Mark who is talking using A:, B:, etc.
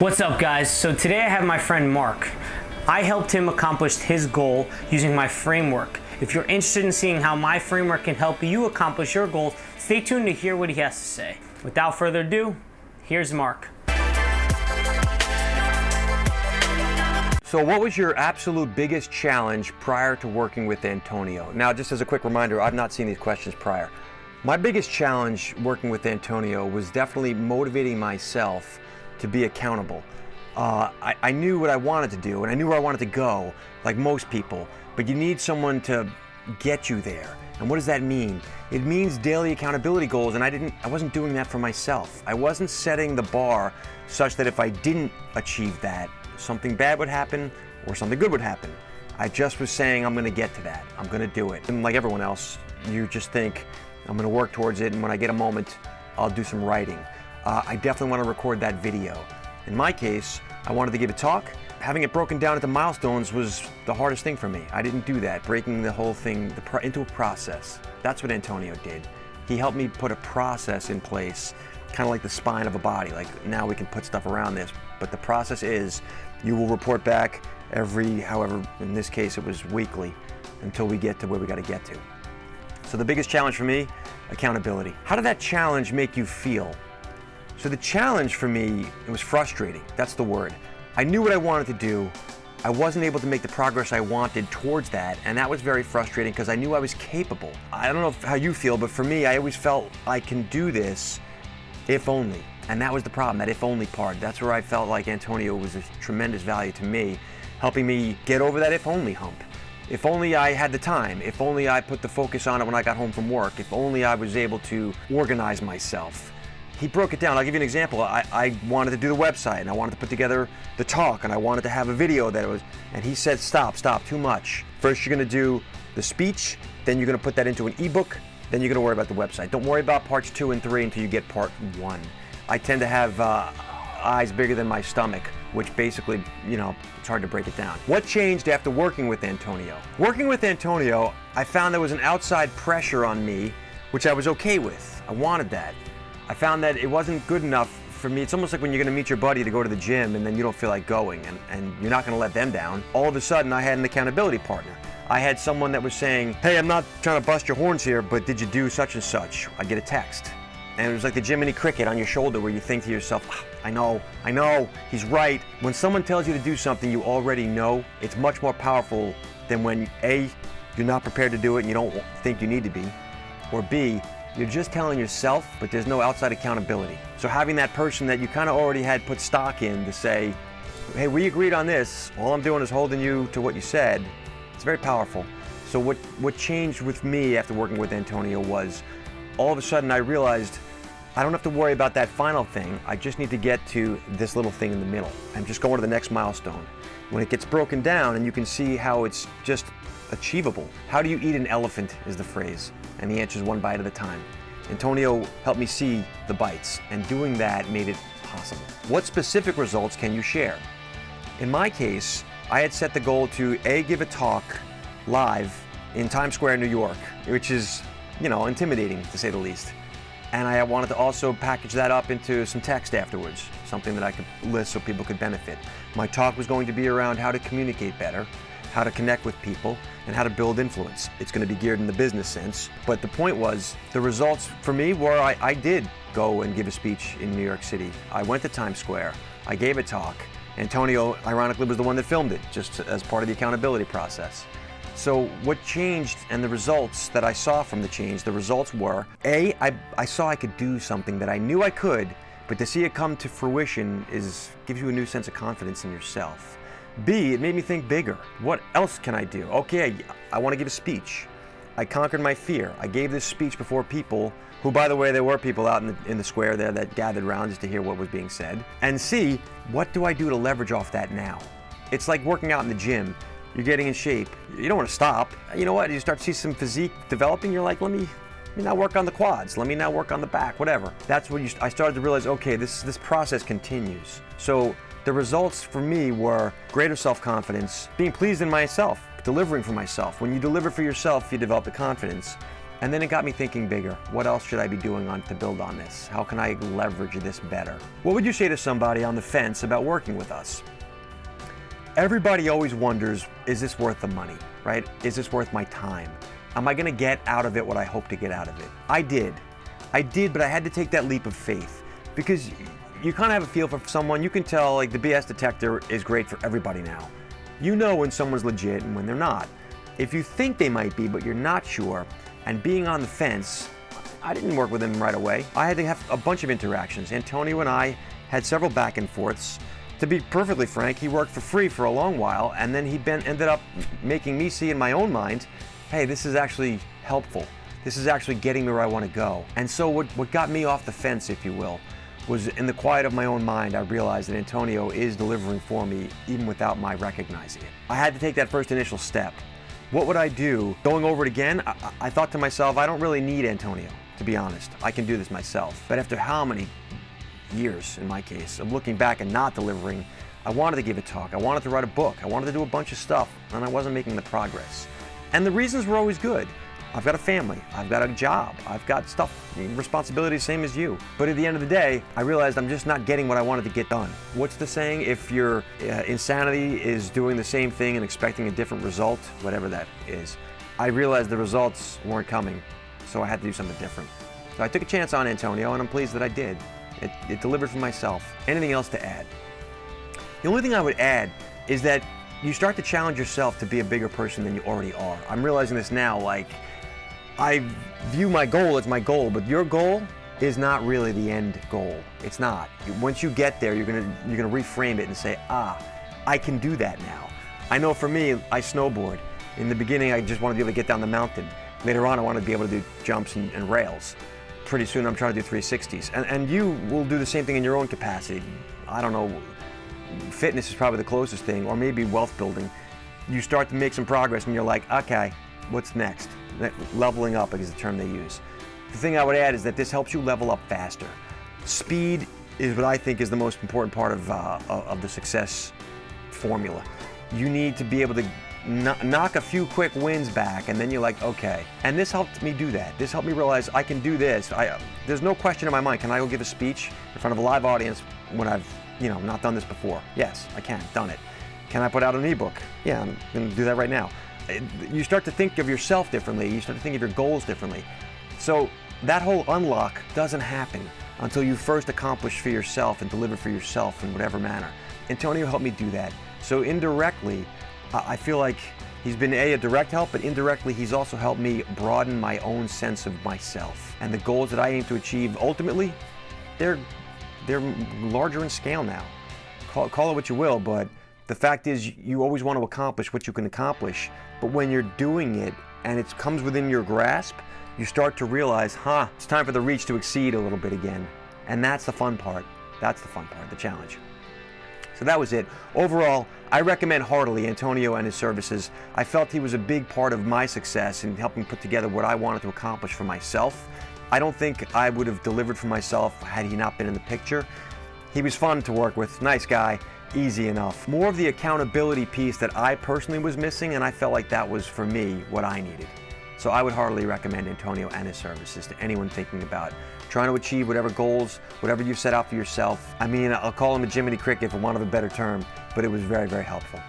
A: What's up, guys? So today I have my friend Mark. I helped him accomplish his goal using my framework. If you're interested in seeing how my framework can help you accomplish your goals, stay tuned to hear what he has to say. Without further ado, here's Mark.
B: So what was your absolute biggest challenge prior to working with Antonio? Now, just as a quick reminder, I've not seen these questions prior. My biggest challenge working with Antonio was definitely motivating myself to be accountable. I knew what I wanted to do and I knew where I wanted to go, like most people, but you need someone to get you there. And what does that mean? It means daily accountability goals, and I wasn't doing that for myself. I wasn't setting the bar such that if I didn't achieve that, something bad would happen or something good would happen. I just was saying, I'm gonna get to that, I'm gonna do it. And like everyone else, you just think, I'm gonna work towards it, and when I get a moment, I'll do some writing. I definitely want to record that video. In my case, I wanted to give a talk. Having it broken down into milestones was the hardest thing for me. I didn't do that, breaking the whole thing into a process. That's what Antonio did. He helped me put a process in place, kind of like the spine of a body. Like, now we can put stuff around this, but the process is, you will report back however, in this case it was weekly, until we get to where we got to get to. So the biggest challenge for me, accountability. How did that challenge make you feel? So the challenge for me, it was frustrating. That's the word. I knew what I wanted to do. I wasn't able to make the progress I wanted towards that, and that was very frustrating because I knew I was capable. I don't know how you feel, but for me, I always felt I can do this if only. And that was the problem, that if only part. That's where I felt like Antonio was a tremendous value to me, helping me get over that if only hump. If only I had the time, if only I put the focus on it when I got home from work, if only I was able to organize myself. He broke it down. I'll give you an example. I wanted to do the website, and I wanted to put together the talk, and I wanted to have a video and he said, stop, too much. First you're gonna do the speech, then you're gonna put that into an ebook, then you're gonna worry about the website. Don't worry about parts 2 and 3 until you get part 1. I tend to have eyes bigger than my stomach, which basically, it's hard to break it down. What changed after working with Antonio? Working with Antonio, I found there was an outside pressure on me, which I was okay with. I wanted that. I found that it wasn't good enough for me. It's almost like when you're gonna meet your buddy to go to the gym and then you don't feel like going, and you're not gonna let them down. All of a sudden, I had an accountability partner. I had someone that was saying, hey, I'm not trying to bust your horns here, but did you do such and such? I get a text. And it was like the Jiminy Cricket on your shoulder where you think to yourself, I know, he's right. When someone tells you to do something you already know, it's much more powerful than when A, you're not prepared to do it and you don't think you need to be, or B, you're just telling yourself, but there's no outside accountability. So having that person that you kind of already had put stock in to say, hey, we agreed on this, all I'm doing is holding you to what you said, it's very powerful. So what changed with me after working with Antonio was, all of a sudden I realized I don't have to worry about that final thing, I just need to get to this little thing in the middle. I'm just going to the next milestone. When it gets broken down and you can see how it's just achievable. How do you eat an elephant is the phrase, and the answer is one bite at a time. Antonio helped me see the bites, and doing that made it possible. What specific results can you share? In my case, I had set the goal to give a talk live in Times Square, New York, which is, intimidating to say the least. And I wanted to also package that up into some text afterwards, something that I could list so people could benefit. My talk was going to be around how to communicate better, how to connect with people, and how to build influence. It's going to be geared in the business sense, but the point was, the results for me were I did go and give a speech in New York City. I went to Times Square, I gave a talk. Antonio, ironically, was the one that filmed it, just as part of the accountability process. So what changed, and the results that I saw from the change, the results were, A, I saw I could do something that I knew I could, but to see it come to fruition gives you a new sense of confidence in yourself. B, it made me think bigger. What else can I do? Okay, I want to give a speech. I conquered my fear. I gave this speech before people who, by the way, there were people out in the square there that gathered around just to hear what was being said. And C, what do I do to leverage off that now? It's like working out in the gym. You're getting in shape. You don't want to stop. You know what? You start to see some physique developing. You're like, let me now work on the quads. Let me now work on the back, whatever. That's when I started to realize, okay, this process continues. So the results for me were greater self-confidence, being pleased in myself, delivering for myself. When you deliver for yourself, you develop the confidence. And then it got me thinking bigger. What else should I be doing to build on this? How can I leverage this better? What would you say to somebody on the fence about working with us? Everybody always wonders, is this worth the money, right? Is this worth my time? Am I gonna get out of it what I hope to get out of it? I did, but I had to take that leap of faith because you kind of have a feel for someone. You can tell, like, the BS detector is great for everybody now. You know when someone's legit and when they're not. If you think they might be, but you're not sure, and being on the fence, I didn't work with him right away. I had to have a bunch of interactions. Antonio and I had several back and forths. To be perfectly frank, he worked for free for a long while, and then he ended up making me see in my own mind, hey, this is actually helpful. This is actually getting me where I want to go. And so what got me off the fence, if you will, was in the quiet of my own mind, I realized that Antonio is delivering for me even without my recognizing it. I had to take that first initial step. What would I do? Going over it again, I thought to myself, I don't really need Antonio, to be honest. I can do this myself. But after how many years, in my case, of looking back and not delivering, I wanted to give a talk. I wanted to write a book. I wanted to do a bunch of stuff, and I wasn't making the progress. And the reasons were always good. I've got a family. I've got a job. I've got stuff, responsibilities, same as you. But at the end of the day, I realized I'm just not getting what I wanted to get done. What's the saying? If your insanity is doing the same thing and expecting a different result, whatever that is, I realized the results weren't coming, so I had to do something different. So I took a chance on Antonio, and I'm pleased that I did. It delivered for myself. Anything else to add? The only thing I would add is that you start to challenge yourself to be a bigger person than you already are. I'm realizing this now, like, I view my goal as my goal, but your goal is not really the end goal. It's not. Once you get there, you're gonna reframe it and say, I can do that now. I know for me, I snowboard. In the beginning, I just wanted to be able to get down the mountain. Later on, I wanted to be able to do jumps and rails. Pretty soon, I'm trying to do 360s. And you will do the same thing in your own capacity. I don't know, fitness is probably the closest thing, or maybe wealth building. You start to make some progress and you're like, okay, what's next? Leveling up is the term they use. The thing I would add is that this helps you level up faster. Speed is what I think is the most important part of the success formula. You need to be able to knock a few quick wins back, and then you're like, okay. And this helped me do that. This helped me realize I can do this. There's no question in my mind, can I go give a speech in front of a live audience when I've not done this before? Yes, I can, done it. Can I put out an ebook? Yeah, I'm gonna do that right now. You start to think of yourself differently. You start to think of your goals differently. So that whole unlock doesn't happen until you first accomplish for yourself and deliver for yourself in whatever manner. Antonio helped me do that. So indirectly, I feel like he's been a direct help, but indirectly he's also helped me broaden my own sense of myself. And the goals that I aim to achieve, ultimately, they're larger in scale now. Call it what you will, but the fact is, you always want to accomplish what you can accomplish, but when you're doing it and it comes within your grasp, you start to realize, it's time for the reach to exceed a little bit again. And that's the fun part. That's the fun part, the challenge. So that was it. Overall, I recommend heartily Antonio and his services. I felt he was a big part of my success in helping put together what I wanted to accomplish for myself. I don't think I would have delivered for myself had he not been in the picture. He was fun to work with, nice guy, easy enough. More of the accountability piece that I personally was missing, and I felt like that was, for me, what I needed. So I would heartily recommend Antonio and his services to anyone thinking about trying to achieve whatever goals, whatever you've set out for yourself. I mean, I'll call him a Jiminy Cricket for want of a better term, but it was very, very helpful.